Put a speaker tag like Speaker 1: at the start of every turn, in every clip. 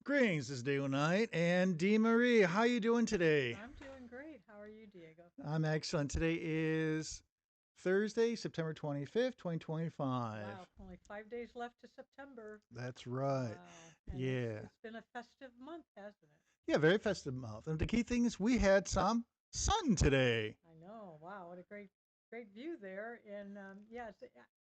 Speaker 1: Greetings, this is Dale Knight and Dee Marie. How you doing today?
Speaker 2: I'm doing great. How are you, Diego?
Speaker 1: I'm excellent. Today is Thursday, September 25th, 2025.
Speaker 2: Wow, only 5 days left to September.
Speaker 1: That's right.
Speaker 2: Wow, and it's
Speaker 1: Yeah.
Speaker 2: it's been a festive month, hasn't it?
Speaker 1: Yeah, very festive month. And the key thing is we had some sun today.
Speaker 2: I know. Wow, what a great view there. And yeah,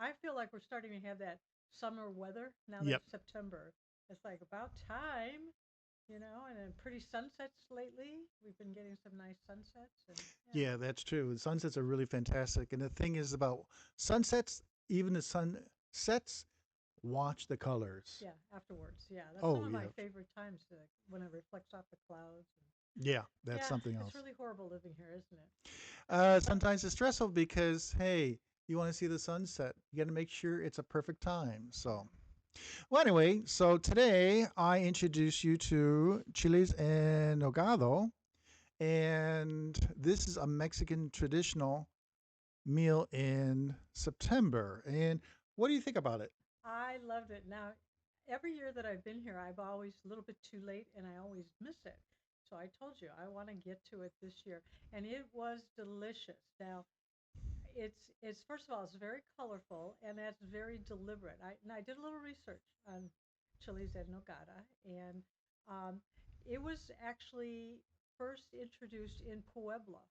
Speaker 2: I feel like we're starting to have that summer weather now that
Speaker 1: Yep.
Speaker 2: it's September. It's like about time, and then pretty sunsets lately. We've been getting some nice sunsets, and yeah,
Speaker 1: Yeah, that's true. The sunsets are really fantastic. And the thing is about sunsets, even the sun sets, watch the colors.
Speaker 2: yeah. Afterwards, yeah, that's some
Speaker 1: Oh,
Speaker 2: of my
Speaker 1: yeah.
Speaker 2: favorite times when it reflects off the clouds.
Speaker 1: Yeah, that's
Speaker 2: Yeah,
Speaker 1: something
Speaker 2: it's
Speaker 1: else.
Speaker 2: really horrible living here, isn't it? But
Speaker 1: Sometimes it's stressful because, hey, you want to see the sunset. You got to make sure it's a perfect time.
Speaker 2: yeah,
Speaker 1: Well, anyway, so today I introduce you to Chiles and Nogado, and this is a Mexican traditional meal in September. And what do you think about it?
Speaker 2: I loved it. Now, every year that I've been here, I've always a little bit too late and I always miss it. So I told you I want to get to it this year, and it was delicious. Now, it's first of all, it's very colorful and that's very deliberate. I did a little research on chilies and nogada, and um, it was actually first introduced in Puebla,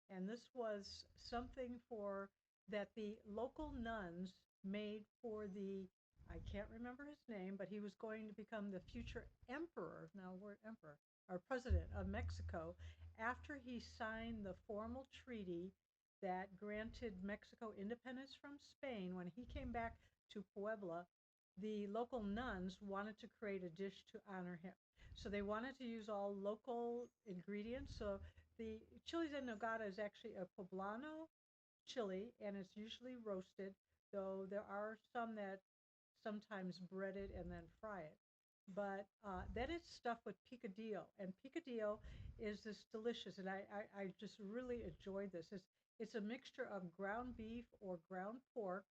Speaker 2: and this was something for that the local nuns made for the, I can't remember his name, but he was going to become the future emperor. Now we're emperor or president of Mexico after he signed the formal treaty that granted Mexico independence from Spain. When he came back to Puebla, the local nuns wanted to create a dish to honor him. So they wanted to use all local ingredients. So the chili en nogada is actually a poblano chili, and it's usually roasted, though there are some that sometimes bread it and then fry it. But then it's stuffed with picadillo, and picadillo is this delicious, and I just really enjoyed this. It's a mixture of ground beef or ground pork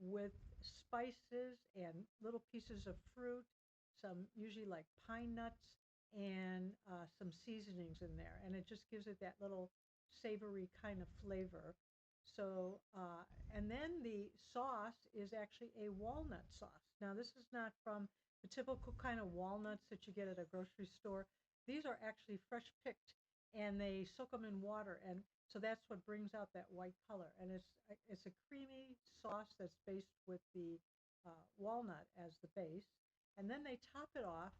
Speaker 2: with spices and little pieces of fruit, some usually like pine nuts, and some seasonings in there, and it just gives it that little savory kind of flavor. So, and then the sauce is actually a walnut sauce. Now, this is not from the typical kind of walnuts that you get at a grocery store. These are actually fresh picked, and they soak them in water, and so that's what brings out that white color. And it's a creamy sauce that's based with the walnut as the base, and then they top it off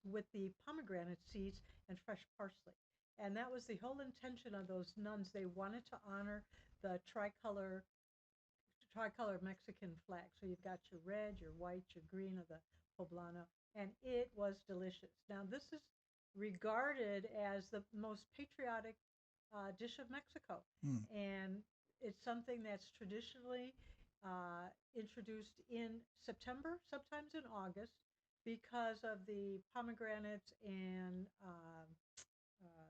Speaker 2: with the pomegranate seeds and fresh parsley. And that was the whole intention of those nuns. They wanted to honor the tricolor Mexican flag. So you've got your red, your white, your green of the poblano, and it was delicious. Now this is regarded as the most patriotic dish of Mexico,
Speaker 1: Hmm.
Speaker 2: and it's something that's traditionally introduced in September, sometimes in August, because of the pomegranates and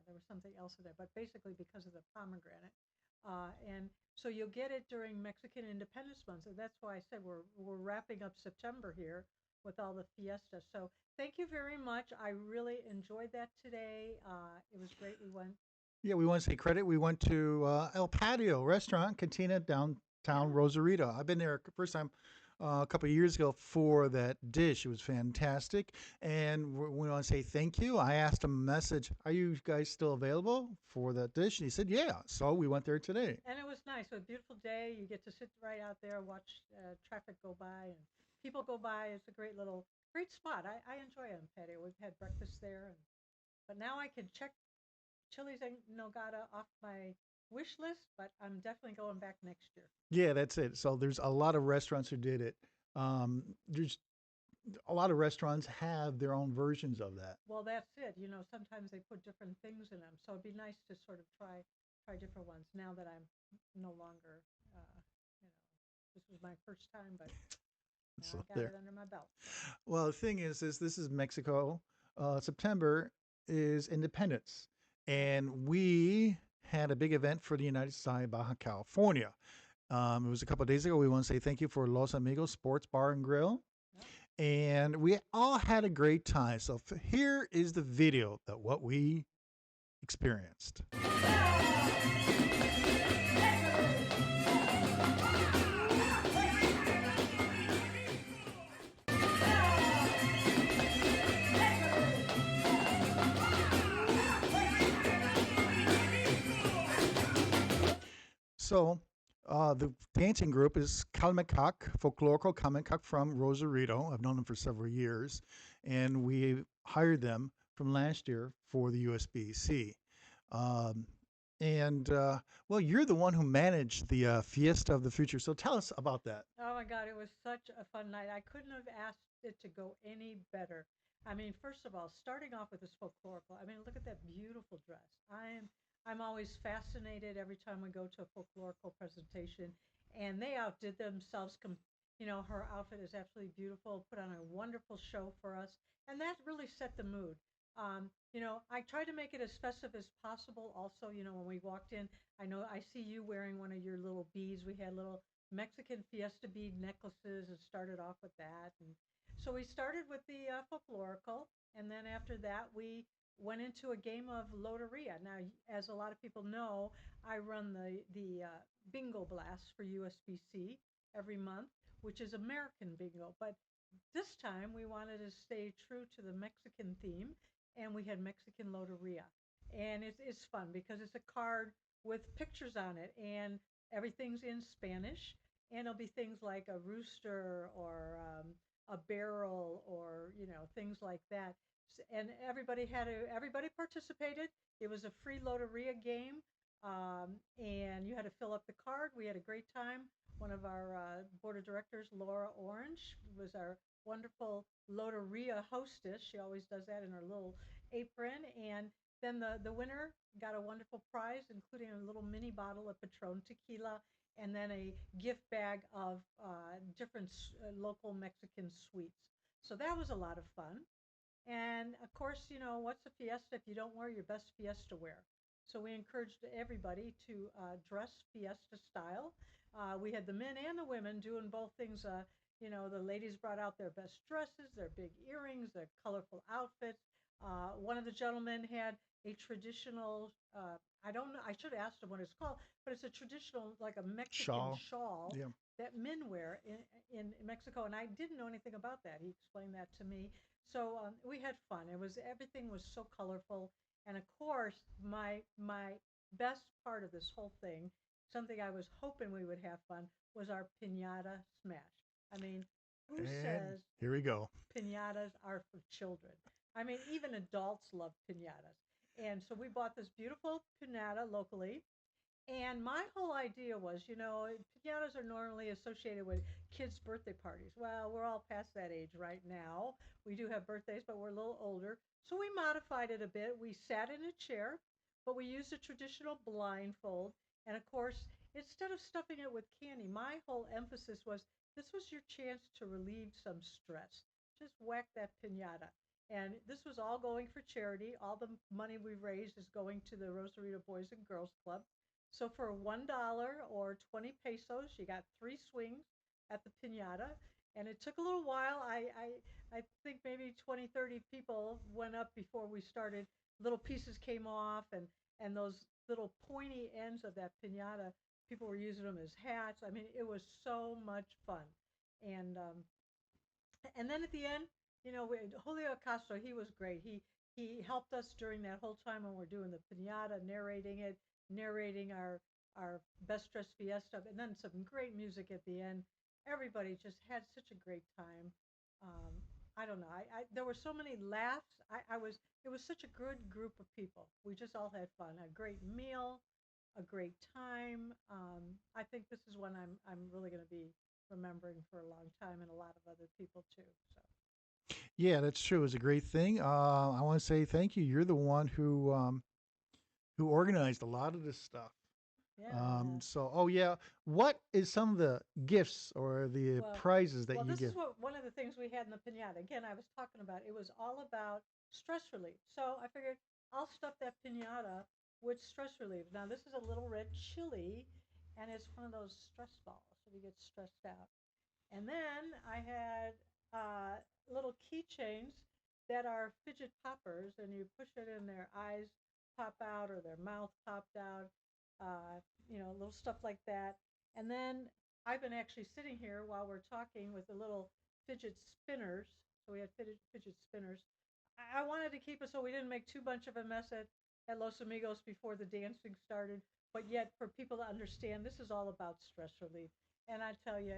Speaker 2: there was something else in there, but basically because of the pomegranate. And so you'll get it during Mexican Independence Month. So that's why I said we're wrapping up September here with all the fiesta. So thank you very much. I really enjoyed that today. It was great. We went,
Speaker 1: Yeah, we want to say credit. We went to El Patio Restaurant, Cantina, downtown
Speaker 2: yeah,
Speaker 1: Rosarito. I've been there first time a couple of years ago for that dish. It was fantastic. And we want to say thank you. I asked him a message, are you guys still available for that dish? And he said, yeah. So we went there today.
Speaker 2: and it was nice. A beautiful day. You get to sit right out there, watch traffic go by, and people go by. It's a great spot. I enjoy it on patio. We've had breakfast there, and but now I can check Chili's and Nogada off my wish list. But I'm definitely going back next year.
Speaker 1: Yeah, that's it. So there's a lot of restaurants who did it. There's a lot of restaurants have their own versions of that.
Speaker 2: Well, that's it. Sometimes they put different things in them, so it'd be nice to sort of try different ones. Now that I'm no longer, you know, this was my first time, but now
Speaker 1: So
Speaker 2: I got
Speaker 1: there.
Speaker 2: it under my belt. So
Speaker 1: Well, the thing is this is Mexico. September is independence,
Speaker 2: yep,
Speaker 1: and we had a big event for the United Side, Baja California. It was a couple of days ago. We want to say thank you for Los Amigos Sports Bar and Grill.
Speaker 2: Yep.
Speaker 1: And we all had a great time. So here is the video that what we experienced. So the dancing group is Calmecac, Folklorico Calmecac from Rosarito. I've known them for several years, and we hired them from last year for the USBC. Um, and well, you're the one who managed the Fiesta of the Future, so tell us about that.
Speaker 2: Oh my God, it was such a fun night. I couldn't have asked it to go any better. I mean, first of all, starting off with this folklorical. I mean, look at that beautiful dress. I'm always fascinated every time we go to a folklorical presentation, and they outdid themselves. Her outfit is absolutely beautiful. Put on a wonderful show for us, and that really set the mood. I tried to make it as festive as possible. Also, when we walked in, I know I see you wearing one of your little beads. We had little Mexican fiesta bead necklaces and started off with that. And so we started with the folklorical, and then after that, we went into a game of Loteria. Now, as a lot of people know, I run the bingo blast for USBC every month, which is American bingo. But this time, we wanted to stay true to the Mexican theme, and we had Mexican Loteria. And it's fun because it's a card with pictures on it, and everything's in Spanish, and it'll be things like a rooster or a barrel or things like that. And everybody participated. It was a free Loteria game, and you had to fill up the card. We had a great time. One of our board of directors, Laura Orange, was our wonderful Loteria hostess. She always does that in her little apron. And then the winner got a wonderful prize, including a little mini bottle of Patron tequila and then a gift bag of different local Mexican sweets. So that was a lot of fun. And of course, what's a fiesta if you don't wear your best fiesta wear? So we encouraged everybody to dress fiesta style. We had the men and the women doing both things. The ladies brought out their best dresses, their big earrings, their colorful outfits. One of the gentlemen had a traditional, I don't know, I should have asked him what it's called, but it's a traditional, like a Mexican
Speaker 1: Shawl.
Speaker 2: shawl
Speaker 1: Yeah.
Speaker 2: that men wear in Mexico. And I didn't know anything about that. He explained that to me. So we had fun. Everything was so colorful, and of course, my best part of this whole thing, something I was hoping we would have fun, was our piñata smash. I mean, who
Speaker 1: And
Speaker 2: says
Speaker 1: here we go.
Speaker 2: piñatas are for children? I mean, even adults love piñatas. And so we bought this beautiful piñata locally, and my whole idea was, piñatas are normally associated with kids' birthday parties. Well, we're all past that age right now. We do have birthdays, but we're a little older. So we modified it a bit. We sat in a chair, but we used a traditional blindfold. And of course, instead of stuffing it with candy, my whole emphasis was this was your chance to relieve some stress. Just whack that piñata. And this was all going for charity. All the money we raised is going to the Rosarito Boys and Girls Club. So for $1 or 20 pesos, you got three swings at the piñata. And it took a little while. I think maybe 20, 30 people went up before we started. Little pieces came off, and those little pointy ends of that piñata, people were using them as hats. I mean, it was so much fun. And then at the end, Julio Acosto, he was great. He helped us during that whole time when we're doing the piñata, narrating it, narrating our best dressed fiesta, and then some great music at the end. Everybody just had such a great time. Um, I don't know. There were so many laughs. It was such a good group of people. We just all had fun. A great meal, a great time. I think this is one I'm really going to be remembering for a long time, and a lot of other people too. So
Speaker 1: Yeah, that's true. It was a great thing. I want to say thank you. You're the one who organized a lot of this stuff.
Speaker 2: yeah.
Speaker 1: Oh yeah, what is some of the gifts or the
Speaker 2: Well,
Speaker 1: prizes that
Speaker 2: well,
Speaker 1: you
Speaker 2: this is
Speaker 1: give?
Speaker 2: what one of the things we had in the pinata. Again, I was talking about it was all about stress relief. So I figured I'll stuff that pinata with stress relief. Now, this is a little red chili, and it's one of those stress balls if you get stressed out. And then I had little keychains that are fidget poppers, and you push it in, their eyes pop out or their mouth popped out, little stuff like that. And then I've been actually sitting here while we're talking with the little fidget spinners. So we had fidget spinners. I wanted to keep it so we didn't make too much of a mess at Los Amigos before the dancing started, but yet for people to understand this is all about stress relief. And I tell you,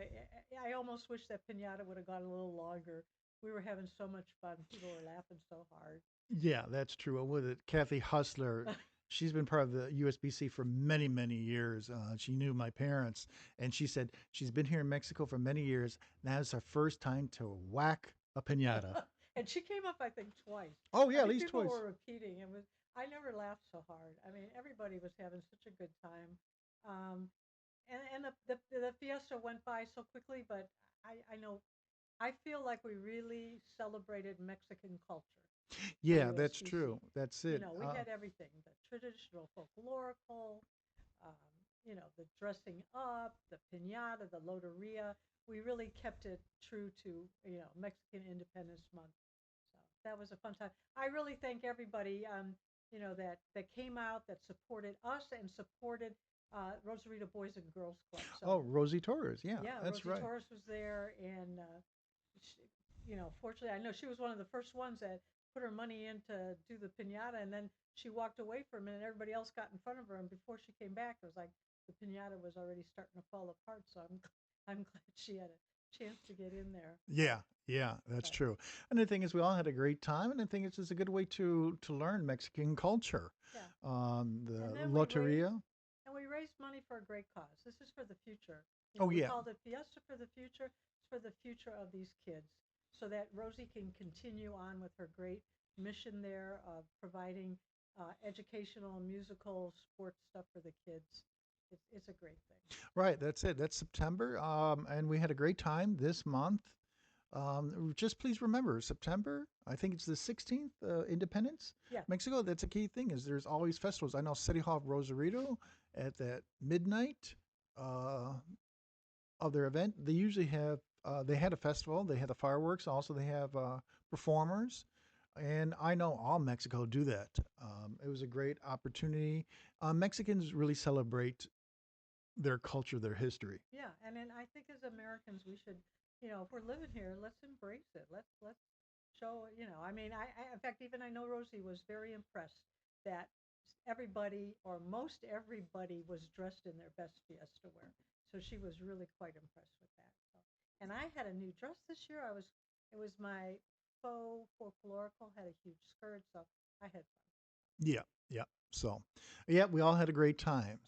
Speaker 2: I almost wish that pinata would have gone a little longer. We were having so much fun. People were laughing so hard.
Speaker 1: Yeah, that's true. With it, Kathy Hustler, she's been part of the USBC for many, many years. She knew my parents, and she said she's been here in Mexico for many years. Now it's her first time to whack a pinata.
Speaker 2: And she came up, I think, twice.
Speaker 1: Oh
Speaker 2: I
Speaker 1: yeah, at
Speaker 2: think
Speaker 1: least
Speaker 2: people
Speaker 1: twice.
Speaker 2: were repeating. It was. I never laughed so hard. I mean, everybody was having such a good time. Um, and the fiesta went by so quickly, but I know I feel like we really celebrated Mexican culture for
Speaker 1: Yeah, that's
Speaker 2: USBC.
Speaker 1: true. That's it.
Speaker 2: We had everything: the traditional folklorico, um, the dressing up, the piñata, the loteria. We really kept it true to Mexican Independence Month. So that was a fun time. I really thank everybody, that came out, that supported us and supported Rosarito Boys and Girls Club.
Speaker 1: Oh,
Speaker 2: So
Speaker 1: Rosie Torres. Yeah,
Speaker 2: yeah,
Speaker 1: that's
Speaker 2: Rosie
Speaker 1: right.
Speaker 2: Torres was there, and she, fortunately, I know she was one of the first ones that put her money in to do the pinata, and then she walked away for a minute. Everybody else got in front of her, and before she came back, it was like the pinata was already starting to fall apart. So I'm glad she had a chance to get in there.
Speaker 1: Yeah, yeah, that's
Speaker 2: But
Speaker 1: true. And the thing is, we all had a great time, and I think it's just a good way to learn Mexican culture.
Speaker 2: yeah, and
Speaker 1: The
Speaker 2: then
Speaker 1: Loteria.
Speaker 2: we raised money for a great cause. This is for the future.
Speaker 1: Oh
Speaker 2: We
Speaker 1: yeah,
Speaker 2: called it Fiesta for the future. It's for the future of these kids, so that Rosie can continue on with her great mission there of providing educational, musical, sports stuff for the kids. It's a great thing.
Speaker 1: right. That's it. That's September. And we had a great time this month. Just please remember September. I think it's the 16th. Independence,
Speaker 2: Yeah.
Speaker 1: Mexico. That's a key thing. Is there's always festivals. I know City Hall of Rosarito at that midnight uh, of their event. They usually have. They had a festival. They had the fireworks. Also, they have performers. And I know all Mexico do that. It was a great opportunity. Mexicans really celebrate their culture, their history.
Speaker 2: Yeah, and then I think as Americans, we should, if we're living here, let's embrace it. Let's show, I mean, in fact, even I know Rosie was very impressed that everybody or most everybody was dressed in their best fiesta wear. So she was really quite impressed with that. So, and I had a new dress this year. It was my faux folklorical, had a huge skirt, so I had fun.
Speaker 1: Yeah, yeah. So, yeah, we all had a great time.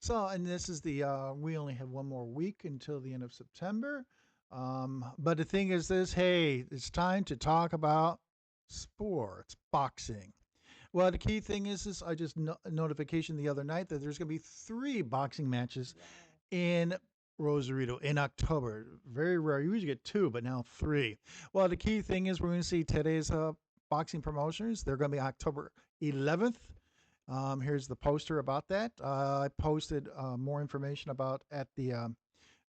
Speaker 1: And this is we only have one more week until the end of September. But the thing is this, hey, it's time to talk about sports, boxing. Well, the key thing is I just notification the other night that there's going to be three boxing matches
Speaker 2: Wow.
Speaker 1: in Rosarito in October. Very rare. You usually get two, but now three. Well, the key thing is we're going to see today's boxing promotions. They're going to be October 11th. Here's the poster about that. I posted more information about at the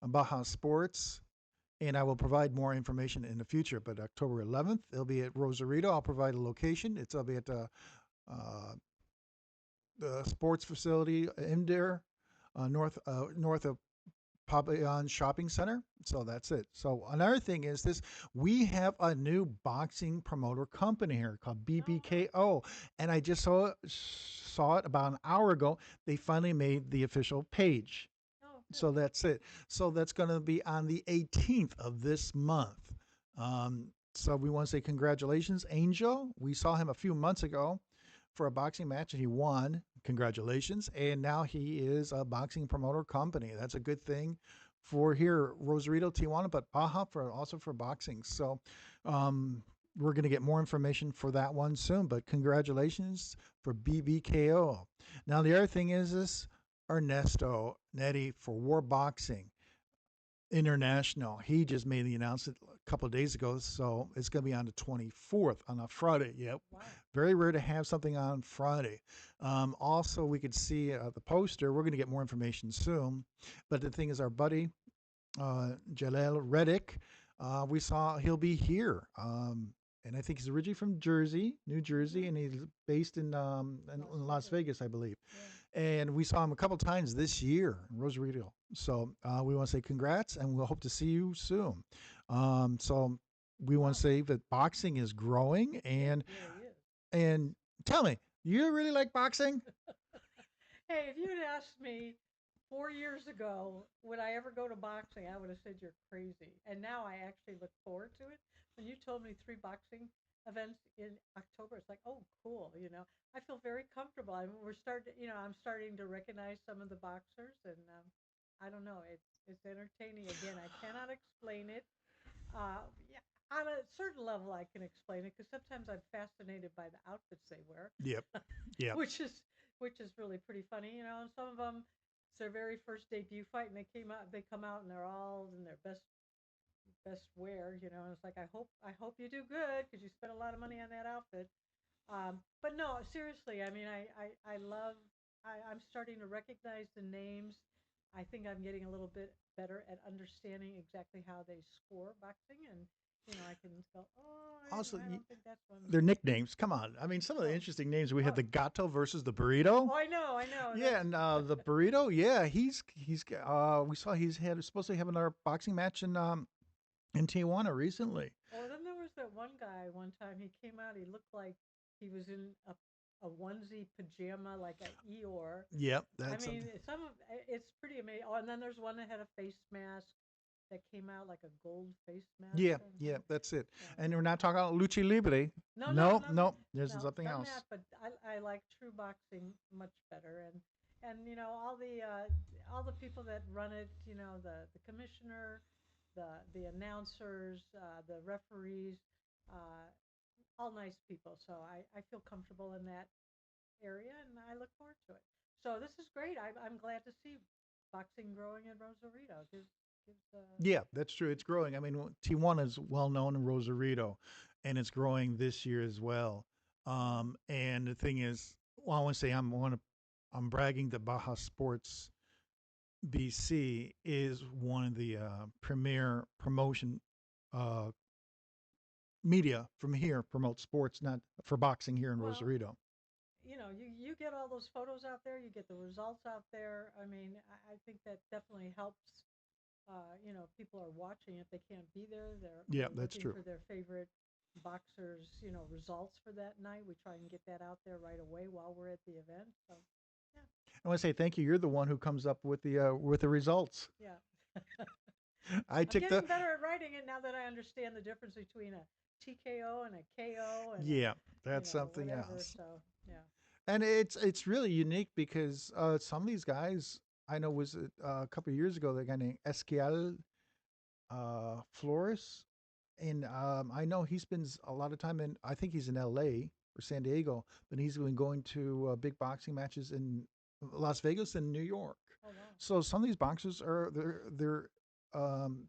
Speaker 1: Baja Sports, and I will provide more information in the future. But October 11th, it'll be at Rosarito. I'll provide a location. It'll be at uh, the sports facility in there, north of Pavilion Shopping Center. So that's it. So another thing is this: we have a new boxing promoter company here called
Speaker 2: Oh, wow.
Speaker 1: BBKO, and I just saw it about an hour ago. They finally made the official page.
Speaker 2: Oh, good.
Speaker 1: So that's it. So that's going to be on the 18th of this month. So we want to say congratulations, Angel. We saw him a few months ago for a boxing match and he won. Congratulations. And now he is a boxing promoter company. That's a good thing for here, Rosarito, Tijuana, but Baja for also for boxing. So we're going to get more information for that one soon. But congratulations for BBKO. Now the other thing is this Ernesto Netti for War Boxing International. He just made the announcement a couple of days ago. So it's going to be on the 24th on a Friday. Yep.
Speaker 2: Wow.
Speaker 1: Very rare to have something on Friday. Also, we could see the poster. We're going to get more information soon. But the thing is, our buddy, Jalel Reddick, we saw he'll be here. And I think he's originally from Jersey, New Jersey, and he's based in Las Vegas, I believe.
Speaker 2: Yeah.
Speaker 1: And we saw him a couple times this year in Rosarito. So we want to say congrats, and we'll hope to see you soon. So we want
Speaker 2: Wow.
Speaker 1: to say that boxing is growing,
Speaker 2: It really is.
Speaker 1: and tell me, you really like boxing?
Speaker 2: Hey, if you'd asked me 4 years ago, would I ever go to boxing, I would have said you're crazy. And now I actually look forward to it. When you told me three boxing events in October, it's like, oh, cool. I feel very comfortable. I'm starting to recognize some of the boxers, and I don't know, it's entertaining. Again, I cannot explain it. Yeah, on a certain level, I can explain it because sometimes I'm fascinated by the outfits they wear,
Speaker 1: Yep. Yep.
Speaker 2: which is which is really pretty funny. And some of them, it's their very first debut fight, and they come out, and they're all in their best wear. And it's like I hope you do good because you spent a lot of money on that outfit. But no, seriously, I mean, I love. I'm starting to recognize the names. I think I'm getting a little bit better at understanding exactly how they score boxing, and I can go, oh,
Speaker 1: Also,
Speaker 2: I don't think that's one.
Speaker 1: their nicknames. Come on. I mean, some of the
Speaker 2: Oh,
Speaker 1: interesting names. We have
Speaker 2: oh,
Speaker 1: the Gato versus the Burrito.
Speaker 2: oh, I know.
Speaker 1: Yeah, and the Burrito. Yeah, he's. We saw he's had supposed to have another boxing match in Tijuana recently.
Speaker 2: Oh, then there was that one guy one time. He came out. He looked like he was in a onesie pajama, like a Eeyore.
Speaker 1: Yep,
Speaker 2: I
Speaker 1: that's
Speaker 2: mean,
Speaker 1: something.
Speaker 2: it's pretty amazing. Oh, and then there's one that had a face mask that came out like a gold face mask.
Speaker 1: Yeah,
Speaker 2: And
Speaker 1: yeah, that's it.
Speaker 2: yeah.
Speaker 1: And we're not talking about lucha libre.
Speaker 2: No, no,
Speaker 1: No,
Speaker 2: no,
Speaker 1: no, there's
Speaker 2: no,
Speaker 1: something
Speaker 2: done
Speaker 1: else.
Speaker 2: that. But I like true boxing much better. And all the people that run it. The commissioner, the announcers, the referees. Uh, all nice people. So I feel comfortable in that area, and I look forward to it. So this is great. I'm glad to see boxing growing in Rosarito.
Speaker 1: Yeah, that's true. It's growing. I mean, Tijuana is well known in Rosarito, and it's growing this year as well. And the thing is, well, I want to say I'm bragging that Baja Sports BC is one of the premier promotion uh, media from here, promote sports, not for boxing here in
Speaker 2: Well,
Speaker 1: Rosarito.
Speaker 2: you get all those photos out there. You get the results out there. I mean, I think that definitely helps. People are watching if they can't be there.
Speaker 1: Yeah,
Speaker 2: They're
Speaker 1: that's
Speaker 2: looking
Speaker 1: true.
Speaker 2: for their favorite boxers. Results for that night. We try and get that out there right away while we're at the event. So, yeah,
Speaker 1: I want to say thank you. You're the one who comes up with the results.
Speaker 2: yeah.
Speaker 1: I
Speaker 2: I'm
Speaker 1: took the
Speaker 2: getting better at writing it now that I understand the difference between a TKO and a KO and
Speaker 1: yeah, that's something
Speaker 2: whatever.
Speaker 1: else.
Speaker 2: So yeah,
Speaker 1: And it's really unique because some of these guys I know was a couple of years ago. The guy named Esquiel Flores, and I know he spends a lot of time in. I think he's in L.A. or San Diego, but he's been going to big boxing matches in Las Vegas and New York.
Speaker 2: oh wow,
Speaker 1: So some of these boxers are um,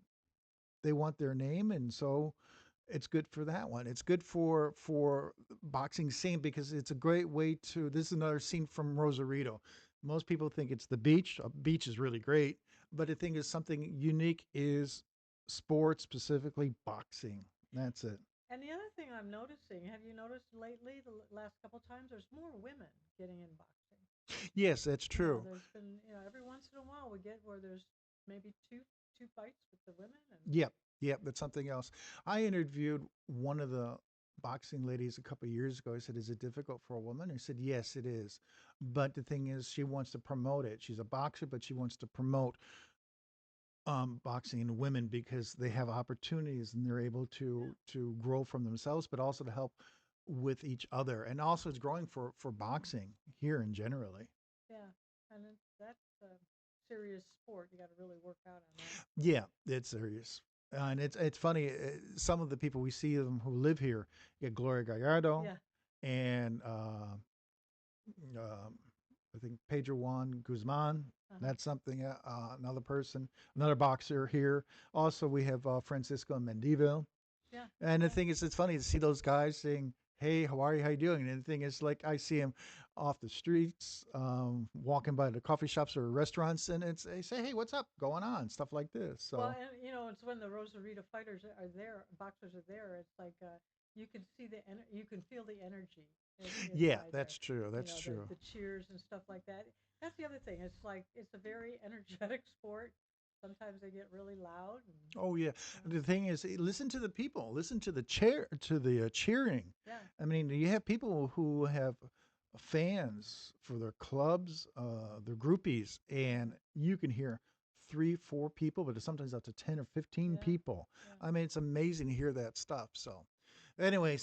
Speaker 1: they want their name, and so it's good for that one. It's good for boxing scene because it's a great way to. This is another scene from Rosarito. Most people think it's the beach. A beach is really great, but the thing is something unique is sports, specifically boxing. That's it.
Speaker 2: and the other thing I'm noticing, have you noticed lately, the last couple times, there's more women getting in boxing.
Speaker 1: Yes, that's true.
Speaker 2: There's been, every once in a while we get where there's maybe two fights with the women, and
Speaker 1: Yep, yep, that's something else. I interviewed one of the boxing ladies a couple of years ago. I said, "Is it difficult for a woman?" I said, "Yes, it is." But the thing is, she wants to promote it. She's a boxer, but she wants to promote boxing and women because they have opportunities and they're able
Speaker 2: yeah,
Speaker 1: to grow from themselves, but also to help with each other. And also, it's growing for boxing here and generally.
Speaker 2: yeah, and that's a serious sport. You got to really work out on that. So
Speaker 1: Yeah, it's serious. And it's funny. Some of the people we see them who live here, you get Gloria Gallardo
Speaker 2: yeah,
Speaker 1: and I think Pedro Juan Guzman.
Speaker 2: Uh-huh.
Speaker 1: That's something. Another person, another boxer here. Also, we have Francisco Mendivil.
Speaker 2: Yeah,
Speaker 1: And the
Speaker 2: yeah.
Speaker 1: thing is, it's funny to see those guys saying, "Hey, how are you? How you doing?" And the thing is, like I see them off the streets, walking by the coffee shops or restaurants, and they say, "Hey, what's up? Going on?" Stuff like this.
Speaker 2: Well,
Speaker 1: So
Speaker 2: and it's when the Rosarito fighters are there, boxers are there. It's like you can see you can feel the energy
Speaker 1: yeah,
Speaker 2: inside there.
Speaker 1: that's true. That's
Speaker 2: The
Speaker 1: true.
Speaker 2: the cheers and stuff like that. That's the other thing. It's like it's a very energetic sport. Sometimes they get really loud. And,
Speaker 1: Oh yeah.
Speaker 2: you know,
Speaker 1: The thing is, listen to the people. Listen to the chair to the cheering.
Speaker 2: yeah,
Speaker 1: I mean, you have people who have fans for their clubs, their groupies, and
Speaker 2: yeah,
Speaker 1: you can hear three, four people, but sometimes up to 10 or 15
Speaker 2: yeah,
Speaker 1: people.
Speaker 2: yeah.
Speaker 1: I mean, it's amazing to hear that stuff. So, anyway,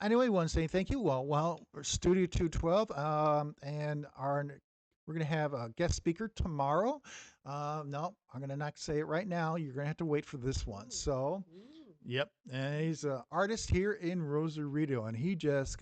Speaker 1: anyway, want to say thank you. Well, Studio 212, and our we're gonna have a guest speaker tomorrow. No, I'm gonna not say it right now. You're gonna have to wait for this one.
Speaker 2: Ooh,
Speaker 1: So,
Speaker 2: ooh.
Speaker 1: yep, and he's an artist here in Rosarito, and he just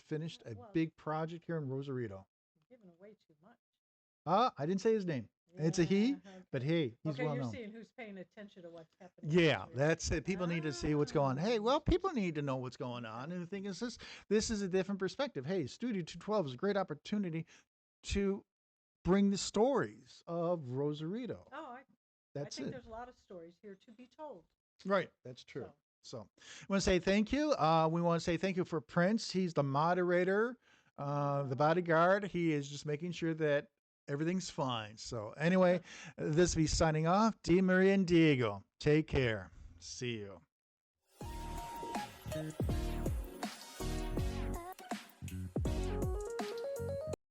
Speaker 1: finished a
Speaker 2: Well,
Speaker 1: big project here in Rosarito.
Speaker 2: giving away too much.
Speaker 1: I didn't say his name. It's a he,
Speaker 2: Yeah.
Speaker 1: but
Speaker 2: Okay.
Speaker 1: hey, he's
Speaker 2: Okay.
Speaker 1: well
Speaker 2: You're
Speaker 1: known.
Speaker 2: seeing who's paying attention to what's happening in
Speaker 1: Yeah,
Speaker 2: Rosarito.
Speaker 1: that's it. People need to see what's going on.
Speaker 2: Ah.
Speaker 1: Hey, well, people need to know what's going on.
Speaker 2: Okay.
Speaker 1: And the thing is, this is a different perspective. Hey, Studio 212 is a great opportunity to bring the stories of Rosarito.
Speaker 2: Oh, I
Speaker 1: That's
Speaker 2: think
Speaker 1: it.
Speaker 2: there's a lot of stories here to be told.
Speaker 1: Right. That's true.
Speaker 2: So,
Speaker 1: So I want to say thank you. We want to say thank you for Prince. He's the moderator, the bodyguard. He is just making sure that everything's fine. So anyway, this will be signing off. Di Maria and Diego. Take care. See you.